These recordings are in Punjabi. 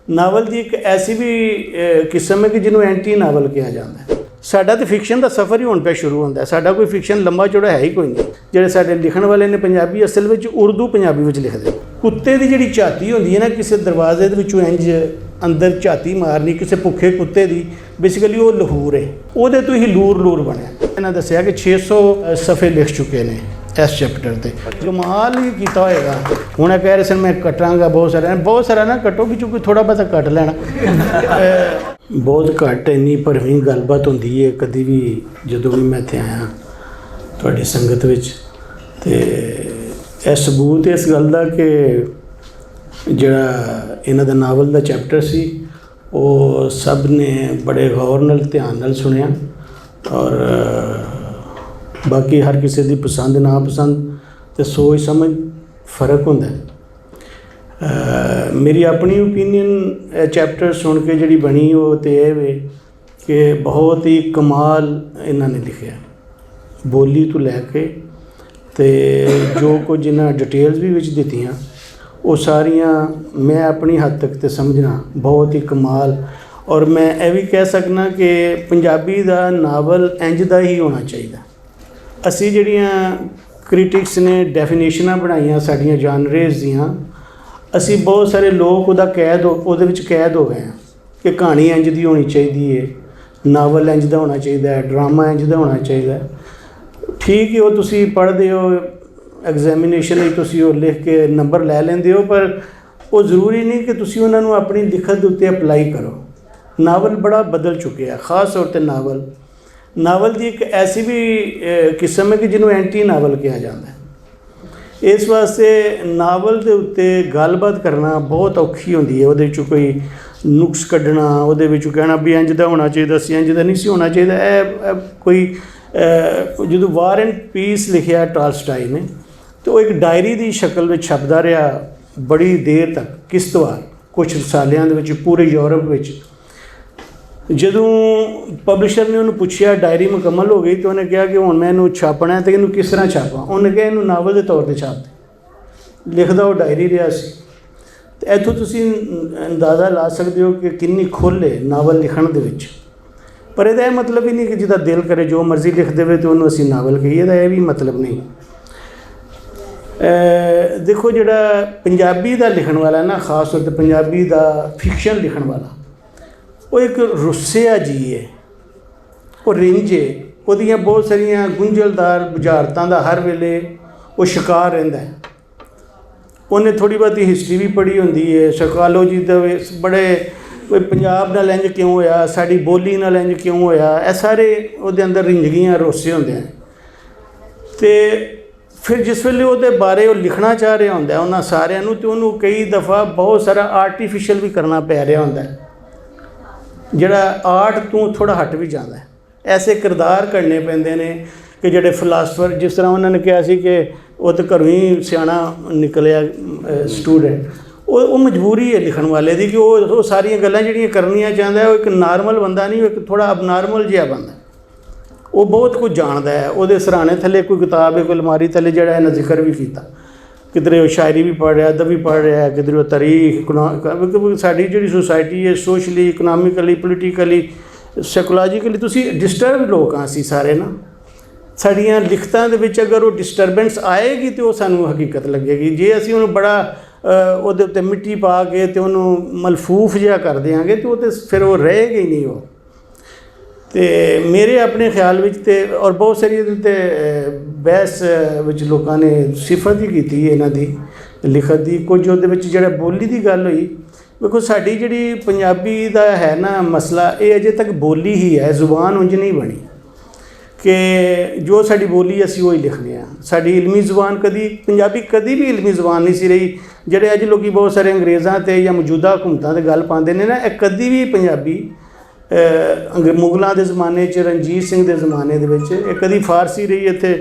नावल की एक ऐसी भी किस्म है कि जिन्हों एंटी नावल कहा जाता है। साडा तो फिक्शन का सफ़र ही होने पे शुरू होता है। साडा कोई फिक्शन लंबा चौड़ा है ही कोई नहीं। ਜਿਹੜੇ ਸਾਡੇ ਲਿਖਣ ਵਾਲੇ ਨੇ ਪੰਜਾਬੀ ਅਸਲ ਵਿੱਚ ਉਰਦੂ ਪੰਜਾਬੀ ਵਿੱਚ ਲਿਖਦੇ। ਕੁੱਤੇ ਦੀ ਜਿਹੜੀ ਝਾਤੀ ਹੁੰਦੀ ਹੈ ਨਾ, ਕਿਸੇ ਦਰਵਾਜ਼ੇ ਦੇ ਵਿੱਚੋਂ ਇੰਜ ਅੰਦਰ ਝਾਤੀ ਮਾਰਨੀ ਕਿਸੇ ਭੁੱਖੇ ਕੁੱਤੇ ਦੀ, ਬੇਸਿਕਲੀ ਉਹ ਲਹੂਰ ਹੈ, ਉਹਦੇ ਤੋਂ ਹੀ ਲੂਰ ਬਣਿਆ। ਇਹਨਾਂ ਦੱਸਿਆ ਕਿ 600 ਸਫ਼ੇ ਲਿਖ ਚੁੱਕੇ ਨੇ इस चैप्टर से। कमाल ही किया होएगा। हूँ कह रहे सन मैं कटांगा बहुत सारा ना कटो कि चूँकि थोड़ा बहुत कट लेना बहुत घट इन्नी भरवीं गलबात होंदी है कभी भी जदों भी मैं इत्थे आया तुहाडी संगत विच। ते यह सबूत इस गल दा कि जिहड़ा इन्हां दा नावल दा चैप्टर सी वो सब ने बड़े गौर नाल ध्यान नाल सुनिया। और बाकी हर किसी की पसंद नापसंद तो सोच समझ फ़र्क होंदा है। मेरी अपनी ओपीनियन चैप्टर सुन के जी बनी वो तो यह वे कि बहुत ही कमाल इन्होंने लिखा, बोली तो लैके तो जो कुछ इन्हें डिटेल्स भी विच दित्तियां वो सारियां मैं अपनी हद तक तो समझना बहुत ही कमाल। और मैं ये भी कह सकना कि पंजाबी दा नावल इंज दा ही होना चाहिए। ਅਸੀਂ ਜਿਹੜੀਆਂ ਕ੍ਰਿਟਿਕਸ ਨੇ ਡੈਫੀਨੇਸ਼ਨਾਂ ਬਣਾਈਆਂ ਸਾਡੀਆਂ ਜਾਨਰੇਜ਼ ਦੀਆਂ, ਅਸੀਂ ਬਹੁਤ ਸਾਰੇ ਲੋਕ ਉਹਦੇ ਵਿੱਚ ਕੈਦ ਹੋ ਗਏ ਹਾਂ ਕਿ ਕਹਾਣੀ ਇੰਜ ਦੀ ਹੋਣੀ ਚਾਹੀਦੀ ਹੈ, ਨਾਵਲ ਇੰਜ ਦਾ ਹੋਣਾ ਚਾਹੀਦਾ ਹੈ, ਡਰਾਮਾ ਇੰਜ ਦਾ ਹੋਣਾ ਚਾਹੀਦਾ। ਠੀਕ ਹੈ, ਉਹ ਤੁਸੀਂ ਪੜ੍ਹਦੇ ਹੋ ਐਗਜ਼ਾਮੀਨੇਸ਼ਨ ਲਈ ਤੁਸੀਂ ਉਹ ਲਿਖ ਕੇ ਨੰਬਰ ਲੈ ਲੈਂਦੇ ਹੋ, ਪਰ ਉਹ ਜ਼ਰੂਰੀ ਨਹੀਂ ਕਿ ਤੁਸੀਂ ਉਹਨਾਂ ਨੂੰ ਆਪਣੀ ਲਿਖਤ ਦੇ ਉੱਤੇ ਅਪਲਾਈ ਕਰੋ। ਨਾਵਲ ਬੜਾ ਬਦਲ ਚੁੱਕਿਆ, ਖਾਸ ਤੌਰ 'ਤੇ नावल की एक ऐसी भी किस्म है कि जिन्हों एंटी नावल कहा जाता है। इस वास्ते नावल के उत्ते गलबात करना बहुत औखी होंदी है। वो कोई नुक्स कढ़ना, वो कहना भी इंज दा होना चाहिए सी, इंज दा नहीं सी होना चाहिए। कोई जो वार एंड पीस लिखिया टॉलस्टॉय ने तो एक डायरी की शक्ल में छपदा रहा बड़ी देर तक, किश्तवार कुछ सालियां दे विच पूरे यूरोप में। ਜਦੋਂ ਪਬਲਿਸ਼ਰ ਨੇ ਉਹਨੂੰ ਪੁੱਛਿਆ डायरी ਮੁਕੰਮਲ ਹੋ ਗਈ तो ਉਹਨੇ ਕਿਹਾ ਕਿ ਹੁਣ ਮੈਂ ਇਹਨੂੰ ਛਾਪਣਾ ਹੈ ਤੇ ਇਹਨੂੰ ਕਿਸ ਤਰ੍ਹਾਂ ਛਾਪਾਂ। ਉਹਨੇ ਕਿਹਾ ਇਹਨੂੰ ਨਾਵਲ ਦੇ ਤੌਰ 'ਤੇ ਛਾਪ ਦੇ। ਲਿਖਦਾ ਉਹ ਡਾਇਰੀ ਰਿਹਾ ਸੀ। ਤੇ ਇੱਥੋਂ ਤੁਸੀਂ ਅੰਦਾਜ਼ਾ ਲਾ ਸਕਦੇ ਹੋ ਕਿ ਕਿੰਨੀ ਖੁੱਲ੍ਹ ਹੈ ਨਾਵਲ ਲਿਖਣ ਦੇ ਵਿੱਚ। ਪਰ ਇਹਦਾ ਇਹ ਮਤਲਬ ਹੀ ਨਹੀਂ ਕਿ ਜਿਹਦਾ ਦਿਲ ਕਰੇ ਜੋ ਮਰਜ਼ੀ ਲਿਖ ਦੇਵੇ ਤੇ ਉਹਨੂੰ ਅਸੀਂ ਨਾਵਲ ਕਹੀਏ, ਇਹਦਾ ਇਹ ਵੀ ਮਤਲਬ ਨਹੀਂ। ਦੇਖੋ ਜਿਹੜਾ ਪੰਜਾਬੀ ਦਾ ਲਿਖਣ ਵਾਲਾ ਨਾ, ਖਾਸ ਤੌਰ 'ਤੇ ਪੰਜਾਬੀ ਦਾ ਫਿਕਸ਼ਨ ਲਿਖਣ ਵਾਲਾ, वो एक रुस्सिया जी है, वो रिंज है, ਉਹਦੀਆਂ बहुत सारिया गुंझलदार बुझारतां दा हर वेले वो शिकार रहिंदा है। उन्हें थोड़ी बहुत हिस्टरी भी पढ़ी होंदी है, साइकोलॉजी दे बड़े कोई पंजाब नाल इंज क्यों होया, साडी बोली नाल इंज क्यों होया, ये सारे ਉਹਦੇ अंदर रिंजगियां रोसे होंदे हैं। तो फिर जिस वेले ਉਹਦੇ बारे वो लिखना चाह रहा होंदा उन्हां सारिਆਂ ਨੂੰ, तो ਉਹਨੂੰ कई दफ़ा बहुत सारा आर्टिफिशियल भी करना पै रहा होंदा है ਜਿਹੜਾ ਆਰਟ ਤੋਂ ਥੋੜ੍ਹਾ ਹਟ ਵੀ ਜਾਂਦਾ ਹੈ। ਐਸੇ ਕਿਰਦਾਰ ਕਰਨੇ ਪੈਂਦੇ ਨੇ ਕਿ ਜਿਹੜੇ ਫਿਲਾਸਫਰ, ਜਿਸ ਤਰ੍ਹਾਂ ਉਹਨਾਂ ਨੇ ਕਿਹਾ ਸੀ ਕਿ ਉਹ ਤਾਂ ਘਰੋਂ ਹੀ ਸਿਆਣਾ ਨਿਕਲਿਆ ਸਟੂਡੈਂਟ, ਉਹ ਮਜਬੂਰੀ ਹੈ ਲਿਖਣ ਵਾਲੇ ਦੀ ਕਿ ਉਹ ਸਾਰੀਆਂ ਗੱਲਾਂ ਜਿਹੜੀਆਂ ਕਰਨੀਆਂ ਚਾਹੁੰਦਾ ਉਹ ਇੱਕ ਨਾਰਮਲ ਬੰਦਾ ਨਹੀਂ, ਉਹ ਇੱਕ ਥੋੜ੍ਹਾ ਅਬਨਾਰਮਲ ਜਿਹਾ ਬੰਦਾ। ਉਹ ਬਹੁਤ ਕੁਝ ਜਾਣਦਾ ਹੈ। ਉਹਦੇ ਸਰਾਣੇ ਥੱਲੇ ਕੋਈ ਕਿਤਾਬ ਹੈ, ਕੋਈ ਅਲਮਾਰੀ ਥੱਲੇ ਜਿਹੜਾ ਇਹਨਾਂ ਜ਼ਿਕਰ ਵੀ ਕੀਤਾ, किधरे वो शायरी भी पढ़ रहा, अदब भी पढ़ रहा है, किधरे वो तारीख। साड़ी जी सोसाइटी है सोशली, इकनॉमिकली, पोलीटिकली, साइकोलॉजिकली तुसी डिस्टर्ब लोग हाँ असी सारे ना। साड़ियाँ लिखतां दे विच अगर वो डिस्टर्बेंस आएगी तो सानू हकीकत लगेगी। जे असी उन्हें बड़ा ਉਹਦੇ ਉੱਤੇ मिट्टी पा के तो उन्होंने मलफूफ जिहा कर देंगे तो फिर वो रहेगा ही नहीं। वो तो मेरे अपने ख्याल में तो और बहुत सारी बहस लोगों ने सिफत ही की इन्हों की लिखत की। कुछ वो जो बोली की गल हुई, देखो साड़ी जी पंजाबी का है ना मसला, ये अजे तक बोली ही है, जुबान उंज नहीं बनी कि जो साड़ी बोली असी वही लिखने हैं। साड़ी इलमी जुबान कभी पंजाबी कभी भी इलमी जुबान नहीं सी रही। जोड़े अज लोग बहुत सारे अंग्रेज़ों से या मौजूदा हुकूमतों से गल पाते हैं ना, कभी भी पंजाबी मुगलों के ज़माने रणजीत सिंह के ज़माने के कभी फारसी रही इत्थे,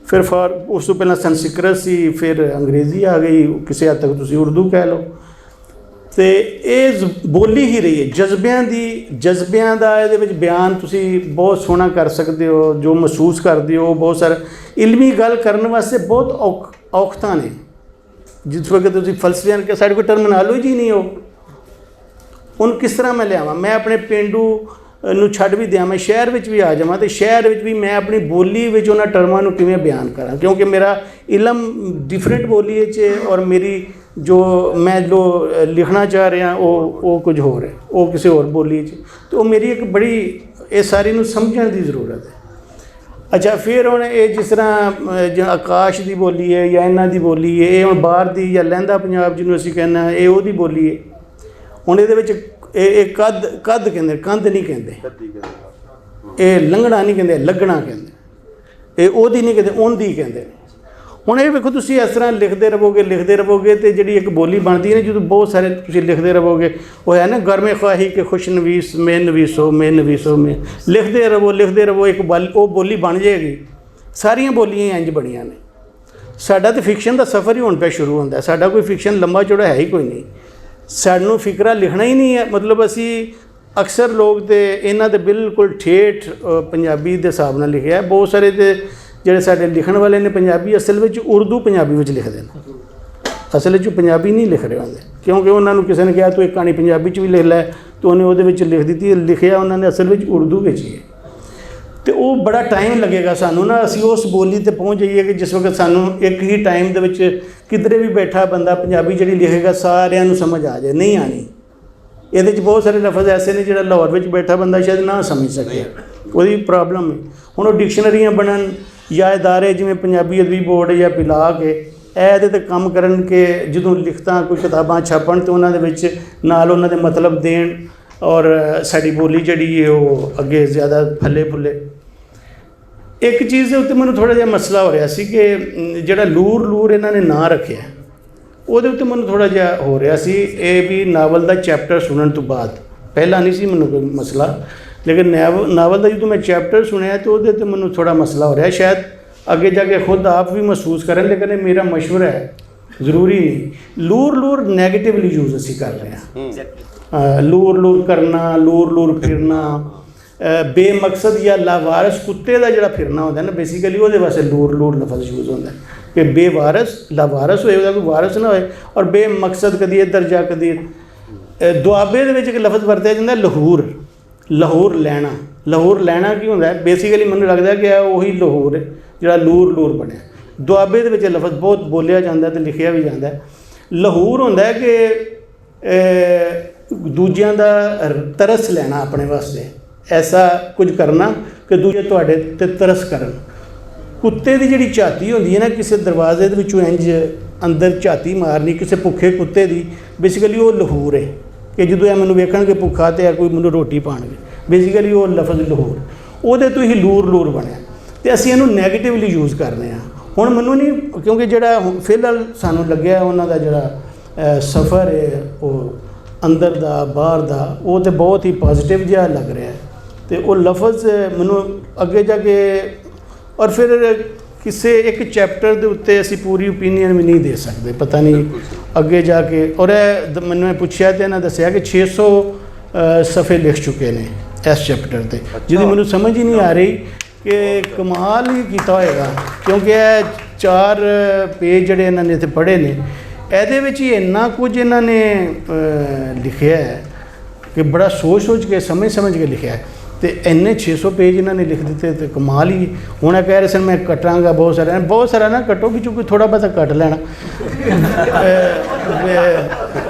फिर उस तो पहला संस्कृत सी, फिर अंग्रेज़ी आ गई, किसी हद तक तुसी उर्दू कह लो। तो ये बोली ही रही है जज्बियां का ये बयान तुसी बहुत सोहना कर सकते हो, जो महसूस करते हो। बहुत सारा इलमी गल करने वास्ते बहुत औखतां ने, जिस वक्त तुसी फलसफियां के साढ़े कोई टर्मिनोलॉजी नहीं हो, ਉਹਨੂੰ ਕਿਸ ਤਰ੍ਹਾਂ ਮੈਂ ਲਿਆਵਾਂ। ਮੈਂ ਆਪਣੇ ਪੇਂਡੂ ਨੂੰ ਛੱਡ ਵੀ ਦਿਆਂ, ਮੈਂ ਸ਼ਹਿਰ ਵਿੱਚ ਵੀ ਆ ਜਾਵਾਂ ਅਤੇ ਸ਼ਹਿਰ ਵਿੱਚ ਵੀ ਮੈਂ ਆਪਣੀ ਬੋਲੀ ਵਿੱਚ ਉਹਨਾਂ ਟਰਮਾਂ ਨੂੰ ਕਿਵੇਂ ਬਿਆਨ ਕਰਾਂ, ਕਿਉਂਕਿ ਮੇਰਾ ਇਲਮ ਡਿਫਰੈਂਟ ਬੋਲੀ 'ਚ ਔਰ ਮੇਰੀ ਜੋ ਮੈਂ ਜੋ ਲਿਖਣਾ ਚਾਹ ਰਿਹਾ ਉਹ ਕੁਝ ਹੋਰ ਹੈ, ਉਹ ਕਿਸੇ ਹੋਰ ਬੋਲੀ 'ਚ। ਅਤੇ ਉਹ ਮੇਰੀ ਇੱਕ ਬੜੀ ਇਹ ਸਾਰੀ ਨੂੰ ਸਮਝਣ ਦੀ ਜ਼ਰੂਰਤ ਹੈ। ਅੱਛਾ, ਫਿਰ ਹੁਣ ਇਹ ਜਿਸ ਤਰ੍ਹਾਂ ਜਿਹੜਾ ਆਕਾਸ਼ ਦੀ ਬੋਲੀ ਹੈ ਜਾਂ ਇਹਨਾਂ ਦੀ ਬੋਲੀ ਹੈ, ਇਹ ਹੁਣ ਬਾਹਰ ਦੀ ਜਾਂ ਲਹਿੰਦਾ ਪੰਜਾਬ ਜਿਹਨੂੰ ਅਸੀਂ ਕਹਿੰਦਾ ਇਹ ਉਹਦੀ ਬੋਲੀ ਹੈ। ਹੁਣ ਇਹਦੇ ਵਿੱਚ ਇਹ ਕੱਦ ਕਹਿੰਦੇ, ਕੰਧ ਨਹੀਂ ਕਹਿੰਦੇ, ਇਹ ਲੰਘਣਾ ਨਹੀਂ ਕਹਿੰਦੇ, ਲੱਗਣਾ ਕਹਿੰਦੇ, ਇਹ ਉਹਦੀ ਨਹੀਂ ਕਹਿੰਦੇ, ਉਹਦੀ ਕਹਿੰਦੇ। ਹੁਣ ਇਹ ਵੇਖੋ ਤੁਸੀਂ ਇਸ ਤਰ੍ਹਾਂ ਲਿਖਦੇ ਰਹੋਗੇ ਅਤੇ ਜਿਹੜੀ ਇੱਕ ਬੋਲੀ ਬਣਦੀ ਹੈ ਨਾ, ਜਦੋਂ ਬਹੁਤ ਸਾਰੇ ਤੁਸੀਂ ਲਿਖਦੇ ਰਹੋਗੇ, ਉਹ ਹੈ ਨਾ ਗਰਮੇ ਖਵਾਹੀ ਕਿ ਖੁਸ਼ਨਵੀਸ ਮੈਂ ਨਵੀਸੋ ਮੈਂ ਲਿਖਦੇ ਰਹੋ ਇੱਕ ਉਹ ਬੋਲੀ ਬਣ ਜਾਏਗੀ। ਸਾਰੀਆਂ ਬੋਲੀਆਂ ਇੰਜ ਬਣੀਆਂ ਨੇ। ਸਾਡਾ ਤਾਂ ਫਿਕਸ਼ਨ ਦਾ ਸਫ਼ਰ ਹੀ ਹੁਣ ਪਿਆ ਸ਼ੁਰੂ ਹੁੰਦਾ। ਸਾਡਾ ਕੋਈ ਫਿਕਸ਼ਨ ਲੰਬਾ ਚੌੜਾ ਹੈ ਹੀ ਕੋਈ ਨਹੀਂ। ਸਾਨੂੰ ਫਿਕਰਾ ਲਿਖਣਾ ਹੀ ਨਹੀਂ ਹੈ। ਮਤਲਬ ਅਸੀਂ ਅਕਸਰ ਲੋਕ ਤਾਂ ਇਹਨਾਂ ਦੇ ਬਿਲਕੁਲ ਠੇਠ ਪੰਜਾਬੀ ਦੇ ਹਿਸਾਬ ਨਾਲ ਲਿਖਿਆ। ਬਹੁਤ ਸਾਰੇ ਤੇ ਜਿਹੜੇ ਸਾਡੇ ਲਿਖਣ ਵਾਲੇ ਨੇ ਪੰਜਾਬੀ ਅਸਲ ਵਿੱਚ ਉਰਦੂ ਪੰਜਾਬੀ ਵਿੱਚ ਲਿਖਦੇ ਨੇ, ਅਸਲ ਵਿੱਚ ਪੰਜਾਬੀ ਨਹੀਂ ਲਿਖ ਰਹੇ ਹੁੰਦੇ, ਕਿਉਂਕਿ ਉਹਨਾਂ ਨੂੰ ਕਿਸੇ ਨੇ ਕਿਹਾ ਤੂੰ ਇੱਕ ਕਹਾਣੀ ਪੰਜਾਬੀ 'ਚ ਵੀ ਲਿਖ ਲੈ, ਤਾਂ ਉਹਨੇ ਉਹਦੇ ਵਿੱਚ ਲਿਖ ਦਿੱਤੀ। ਲਿਖਿਆ ਉਹਨਾਂ ਨੇ ਅਸਲ ਵਿੱਚ ਉਰਦੂ ਵਿੱਚ ਹੀ ਹੈ। ਅਤੇ ਉਹ ਬੜਾ ਟਾਈਮ ਲੱਗੇਗਾ ਸਾਨੂੰ ਨਾ, ਅਸੀਂ ਉਸ ਬੋਲੀ 'ਤੇ ਪਹੁੰਚ ਜਾਈਏ ਕਿ ਜਿਸ ਵਕਤ ਸਾਨੂੰ ਇੱਕ ਹੀ ਟਾਈਮ ਦੇ ਵਿੱਚ ਕਿਧਰੇ ਵੀ ਬੈਠਾ ਬੰਦਾ ਪੰਜਾਬੀ ਜਿਹੜੀ ਲਿਖੇਗਾ ਸਾਰਿਆਂ ਨੂੰ ਸਮਝ ਆ ਜਾਏ। ਨਹੀਂ ਆਣੀ। ਇਹਦੇ 'ਚ ਬਹੁਤ ਸਾਰੇ ਲਫ਼ਜ਼ ਐਸੇ ਨੇ ਜਿਹੜਾ ਲਾਹੌਰ ਵਿੱਚ ਬੈਠਾ ਬੰਦਾ ਸ਼ਾਇਦ ਨਾ ਸਮਝ ਸਕੇ, ਉਹਦੀ ਪ੍ਰੋਬਲਮ ਹੈ। ਹੁਣ ਉਹ ਡਿਕਸ਼ਨਰੀਆਂ ਬਣਨ ਜਾਂ ਇਦਾਰੇ ਜਿਵੇਂ ਪੰਜਾਬੀ ਅਦਬੀ ਬੋਰਡ ਜਾਂ ਪਿਲਾਕ ਹੈ, ਇਹਦੇ 'ਤੇ ਕੰਮ ਕਰਨ ਕਿ ਜਦੋਂ ਲਿਖਤਾਂ ਕੋਈ ਕਿਤਾਬਾਂ ਛਾਪਣ ਅਤੇ ਉਹਨਾਂ ਦੇ ਵਿੱਚ ਨਾਲ ਉਹਨਾਂ ਦੇ ਮਤਲਬ ਦੇਣ ਔਰ ਸਾਡੀ ਬੋਲੀ ਜਿਹੜੀ ਹੈ ਉਹ ਅੱਗੇ ਜ਼ਿਆਦਾ ਫੱਲੇ ਫੁੱਲੇ। ਇੱਕ ਚੀਜ਼ ਦੇ ਉੱਤੇ ਮੈਨੂੰ ਥੋੜ੍ਹਾ ਜਿਹਾ ਮਸਲਾ ਹੋ ਰਿਹਾ ਸੀ ਕਿ ਜਿਹੜਾ ਲੂਰ ਇਹਨਾਂ ਨੇ ਨਾਂ ਰੱਖਿਆ, ਉਹਦੇ ਉੱਤੇ ਮੈਨੂੰ ਥੋੜ੍ਹਾ ਜਿਹਾ ਹੋ ਰਿਹਾ ਸੀ। ਇਹ ਵੀ ਨਾਵਲ ਦਾ ਚੈਪਟਰ ਸੁਣਨ ਤੋਂ ਬਾਅਦ, ਪਹਿਲਾਂ ਨਹੀਂ ਸੀ ਮੈਨੂੰ ਕੋਈ ਮਸਲਾ, ਲੇਕਿਨ ਨਾਵਲ ਦਾ ਜਦੋਂ ਮੈਂ ਚੈਪਟਰ ਸੁਣਿਆ ਤਾਂ ਉਹਦੇ 'ਤੇ ਮੈਨੂੰ ਥੋੜ੍ਹਾ ਮਸਲਾ ਹੋ ਰਿਹਾ। ਸ਼ਾਇਦ ਅੱਗੇ ਜਾ ਕੇ ਖੁਦ ਆਪ ਵੀ ਮਹਿਸੂਸ ਕਰਨ, ਲੇਕਿਨ ਇਹ ਮੇਰਾ ਮਸ਼ਵਰਾ ਹੈ, ਜ਼ਰੂਰੀ ਨਹੀਂ। ਲੂਰ ਨੈਗੇਟਿਵਲੀ ਯੂਜ਼ ਅਸੀਂ ਕਰ ਰਹੇ ਹਾਂ। ਲੂਰ ਕਰਨਾ, ਲੂਰ ਫਿਰਨਾ, ਬੇਮਕਸਦ ਜਾਂ ਲਾਵਾਰਸ ਕੁੱਤੇ ਦਾ ਜਿਹੜਾ ਫਿਰਨਾ ਹੁੰਦਾ ਨਾ, ਬੇਸਿਕਲੀ ਉਹਦੇ ਵਾਸਤੇ ਲੂਰ ਲਫ਼ਜ਼ ਯੂਜ਼ ਹੁੰਦਾ ਕਿ ਲਾਵਾਰਸ ਹੋਏ, ਉਹਦਾ ਕੋਈ ਵਾਰਸ ਨਾ ਹੋਏ, ਔਰ ਬੇਮਕਸਦ ਕਦੀ ਇੱਧਰ ਜਾ ਕਦੀ। ਦੁਆਬੇ ਦੇ ਵਿੱਚ ਇੱਕ ਲਫ਼ਜ਼ ਵਰਤਿਆ ਜਾਂਦਾ ਲਾਹੌਰ ਲੈਣਾ ਕੀ ਹੁੰਦਾ? ਬੇਸਿਕਲੀ ਮੈਨੂੰ ਲੱਗਦਾ ਕਿ ਉਹੀ ਲਾਹੌਰ ਹੈ ਜਿਹੜਾ ਲੂਰ ਬਣਿਆ। ਦੁਆਬੇ ਦੇ ਵਿੱਚ ਲਫ਼ਜ਼ ਬਹੁਤ ਬੋਲਿਆ ਜਾਂਦਾ ਅਤੇ ਲਿਖਿਆ ਵੀ ਜਾਂਦਾ। ਲਾਹੌਰ ਹੁੰਦਾ ਕਿ ਦੂਜਿਆਂ ਦਾ ਤਰਸ ਲੈਣਾ ਆਪਣੇ ਵਾਸਤੇ, ਐਸਾ ਕੁਝ ਕਰਨਾ ਕਿ ਦੂਜੇ ਤੁਹਾਡੇ 'ਤੇ ਤਰਸ ਕਰਨ। ਕੁੱਤੇ ਦੀ ਜਿਹੜੀ ਝਾਤੀ ਹੁੰਦੀ ਹੈ ਨਾ, ਕਿਸੇ ਦਰਵਾਜ਼ੇ ਦੇ ਵਿੱਚੋਂ ਇੰਜ ਅੰਦਰ ਝਾਤੀ ਮਾਰਨੀ ਕਿਸੇ ਭੁੱਖੇ ਕੁੱਤੇ ਦੀ, ਬੇਸਿਕਲੀ ਉਹ ਲਾਹੌਰ ਹੈ ਕਿ ਜਦੋਂ ਇਹ ਮੈਨੂੰ ਵੇਖਣਗੇ ਭੁੱਖਾ ਅਤੇ ਕੋਈ ਮੈਨੂੰ ਰੋਟੀ ਪਾਉਣਗੇ, ਬੇਸਿਕਲੀ ਉਹ ਲਫ਼ਜ਼ ਲਾਹੌਰ, ਉਹਦੇ ਤੋਂ ਹੀ ਲੂਰ ਬਣਿਆ। ਅਤੇ ਅਸੀਂ ਇਹਨੂੰ ਨੈਗੇਟਿਵਲੀ ਯੂਜ਼ ਕਰਨੇ ਹਾਂ। ਹੁਣ ਮੈਨੂੰ ਨਹੀਂ, ਕਿਉਂਕਿ ਜਿਹੜਾ ਫਿਲਹਾਲ ਸਾਨੂੰ ਲੱਗਿਆ ਉਹਨਾਂ ਦਾ ਜਿਹੜਾ ਸਫ਼ਰ ਹੈ ਉਹ ਅੰਦਰ ਦਾ ਬਾਹਰ ਦਾ, ਉਹ ਤਾਂ ਬਹੁਤ ਹੀ ਪੋਜ਼ੀਟਿਵ ਜਿਹਾ ਲੱਗ ਰਿਹਾ। ਅਤੇ ਉਹ ਲਫ਼ਜ਼ ਮੈਨੂੰ ਅੱਗੇ ਜਾ ਕੇ, ਔਰ ਫਿਰ ਕਿਸੇ ਇੱਕ ਚੈਪਟਰ ਦੇ ਉੱਤੇ ਅਸੀਂ ਪੂਰੀ ਓਪੀਨੀਅਨ ਵੀ ਨਹੀਂ ਦੇ ਸਕਦੇ, ਪਤਾ ਨਹੀਂ ਅੱਗੇ ਜਾ ਕੇ। ਔਰ ਇਹ ਮੈਨੂੰ ਪੁੱਛਿਆ ਅਤੇ ਇਹਨਾਂ ਦੱਸਿਆ ਕਿ 600 ਸਫ਼ੇ ਲਿਖ ਚੁੱਕੇ ਨੇ ਇਸ ਚੈਪਟਰ 'ਤੇ, ਜਿਹਦੀ ਮੈਨੂੰ ਸਮਝ ਹੀ ਨਹੀਂ ਆ ਰਹੀ ਕਿ ਕਮਾਲ ਹੀ ਕੀਤਾ ਹੋਏਗਾ, ਕਿਉਂਕਿ ਇਹ 4 ਪੇਜ ਜਿਹੜੇ ਇਹਨਾਂ ਨੇ ਇੱਥੇ ਪੜ੍ਹੇ ਨੇ, ਇਹਦੇ ਵਿੱਚ ਹੀ ਇੰਨਾ ਕੁਝ ਇਹਨਾਂ ਨੇ ਲਿਖਿਆ ਹੈ ਕਿ ਬੜਾ ਸੋਚ ਕੇ ਸਮਝ ਕੇ ਲਿਖਿਆ ਹੈ। ਅਤੇ ਇੰਨੇ 600 ਪੇਜ ਇਹਨਾਂ ਨੇ ਲਿਖ ਦਿੱਤੇ ਅਤੇ ਕਮਾਲ ਹੀ। ਹੁਣ ਇਹ ਕਹਿ ਰਹੇ ਸਨ ਮੈਂ ਕੱਟਾਂਗਾ ਬਹੁਤ ਸਾਰਾ ਨਾ ਕੱਟੋ, ਕਿ ਕੋਈ ਥੋੜ੍ਹਾ ਬਹੁਤਾ ਕੱਟ ਲੈਣਾ।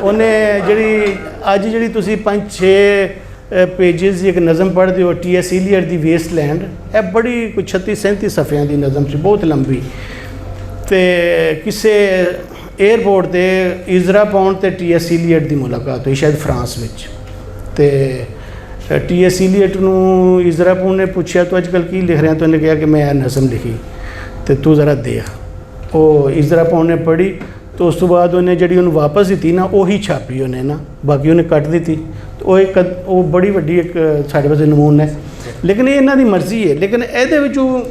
ਉਹਨੇ ਜਿਹੜੀ ਤੁਸੀਂ 5-6 ਪੇਜਿਸ ਦੀ ਇੱਕ ਨਜ਼ਮ ਪੜ੍ਹਦੇ ਹੋ, T.S. Eliot ਦੀ ਵੇਸਟਲੈਂਡ, ਇਹ ਬੜੀ ਕੋਈ 36-37 ਸਫ਼ਿਆਂ ਦੀ ਨਜ਼ਮ ਸੀ, ਬਹੁਤ ਲੰਬੀ। ਅਤੇ ਕਿਸੇ ਏਅਰਪੋਰਟ 'ਤੇ ਇਜ਼ਰਾ ਪੌਂਡ ਅਤੇ T.S. Eliot ਦੀ ਮੁਲਾਕਾਤ ਹੋਈ, ਸ਼ਾਇਦ ਫਰਾਂਸ ਵਿੱਚ। ਅਤੇ T.S. Eliot ਨੂੰ ਇਜ਼ਰਾ ਪੌਂਡ ਨੇ ਪੁੱਛਿਆ ਤੂੰ ਅੱਜ ਕੱਲ੍ਹ ਕੀ ਲਿਖ ਰਿਹਾ? ਤਾਂ ਉਹਨੇ ਕਿਹਾ ਕਿ ਮੈਂ ਇਹ ਨਜ਼ਮ ਲਿਖੀ ਅਤੇ ਤੂੰ ਜ਼ਰਾ ਦੇਖ। ਉਹ ਇਜ਼ਰਾ ਪੌਂਡ ਨੇ ਪੜ੍ਹੀ ਅਤੇ ਉਸ ਤੋਂ ਬਾਅਦ ਉਹਨੇ ਜਿਹੜੀ ਉਹਨੂੰ ਵਾਪਸ ਦਿੱਤੀ ਨਾ, ਉਹੀ ਛਾਪੀ ਉਹਨੇ ਨਾ, ਬਾਕੀ ਉਹਨੇ ਕੱਟ ਦਿੱਤੀ। ਉਹ ਬੜੀ ਵੱਡੀ ਇੱਕ ਸਾਡੇ ਵਾਸਤੇ ਨਮੂਨਾ ਹੈ। ਲੇਕਿਨ ਇਹ ਇਹਨਾਂ ਦੀ ਮਰਜ਼ੀ ਹੈ। ਲੇਕਿਨ ਇਹਦੇ ਵਿੱਚ ਉਹ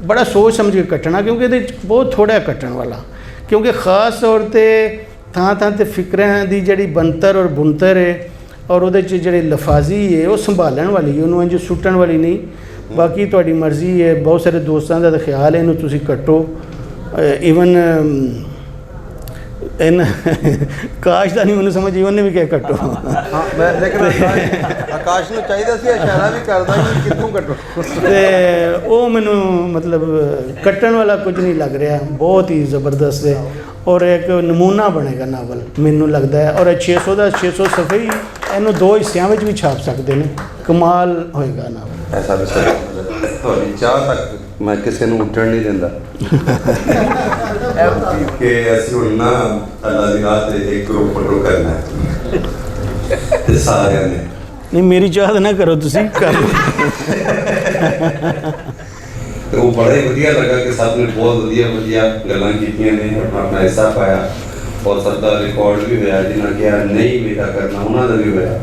ਬੜਾ ਸੋਚ ਸਮਝ ਕੇ ਕੱਟਣਾ, ਕਿਉਂਕਿ ਇਹਦੇ ਵਿੱਚ ਬਹੁਤ ਥੋੜ੍ਹਾ ਕੱਟਣ ਵਾਲਾ, ਕਿਉਂਕਿ ख़ਾਸ ਤੌਰ 'ਤੇ ਥਾਂ 'ਤੇ ਫਿਕਰਾਂ ਦੀ ਜਿਹੜੀ ਬਣਤਰ ਔਰ ਬੁਣਤਰ ਹੈ, ਔਰ ਉਹਦੇ 'ਚ ਜਿਹੜੇ ਲਫਾਜ਼ੀ ਹੈ ਉਹ ਸੰਭਾਲਣ ਵਾਲੀ, ਉਹਨੂੰ ਇੰਝ ਸੁੱਟਣ ਵਾਲੀ ਨਹੀਂ। ਬਾਕੀ ਤੁਹਾਡੀ ਮਰਜ਼ੀ ਹੈ। ਬਹੁਤ ਸਾਰੇ ਦੋਸਤਾਂ ਦਾ ਤਾਂ ਖਿਆਲ ਹੈ ਇਹਨੂੰ ਤੁਸੀਂ ਕੱਟੋ। ਈਵਨ ਇਹਨਾਂ ਕਾਸ਼ ਦਾ ਨਹੀਂ ਮੈਨੂੰ ਸਮਝ, ਉਹਨੇ ਵੀ ਕਿਹਾ ਕੱਟੋ। ਹਾਂ ਮੈਂ ਲੇਕਿਨ ਆਕਾਸ਼ ਨੂੰ ਚਾਹੀਦਾ ਸੀ ਇਸ਼ਾਰਾ ਵੀ ਕਰਦਾ ਕਿ ਕਿੱਥੋਂ ਕੱਟੋ। ਤੇ ਉਹ ਮੈਨੂੰ ਮਤਲਬ ਕੱਟਣ ਵਾਲਾ ਕੁਝ ਨਹੀਂ ਲੱਗ ਰਿਹਾ, ਬਹੁਤ ਹੀ ਜ਼ਬਰਦਸਤ ਹੈ ਔਰ ਇੱਕ ਨਮੂਨਾ ਬਣੇਗਾ ਨਾਵਲ ਮੈਨੂੰ ਲੱਗਦਾ ਹੈ। ਔਰ 600 ਦਾ 600 ਸਫ਼ੇ ਹੀ ਇਹਨੂੰ 2 ਹਿੱਸਿਆਂ ਵਿੱਚ ਵੀ ਛਾਪ ਸਕਦੇ ਨੇ, ਕਮਾਲ ਹੋਏਗਾ ਨਾਵਲ। ਐਸਾ ਵੀ ਤੁਹਾਡੀ ਚਾਹ ਤੱਕ ਮੈਂ ਕਿਸੇ ਨੂੰ ਉੱਠਣ ਨਹੀਂ ਦਿੰਦਾ ਕਿ ਅਸੀਂ ਹੁਣ ਨਾ ਅੱਲਾ ਦੀ ਰਾਹ ਤੇ ਇੱਕ ਫੋਟੋ ਕਰਨਾ ਹੈ ਤੇ ਸਾਰਿਆਂ ਨੇ। ਨਹੀਂ ਮੇਰੀ ਚਾਹਤ ਨਾ ਕਰੋ, ਤੁਸੀਂ ਕਰ ਲਓ। ਤੇ ਉਹ ਬੜਾ ਹੀ ਵਧੀਆ ਲੱਗਾ ਕਿ ਸਭ ਨੇ ਬਹੁਤ ਵਧੀਆ ਗੱਲਾਂ ਕੀਤੀਆਂ ਨੇ, ਆਪਣਾ ਹਿੱਸਾ ਪਾਇਆ ਔਰ ਸਭ ਦਾ ਰਿਕਾਰਡ ਵੀ ਹੋਇਆ। ਜਿਹਨਾਂ ਕਿਹਾ ਨਹੀਂ ਮੇਰਾ ਕਰਨਾ ਉਹਨਾਂ ਦਾ ਵੀ ਹੋਇਆ।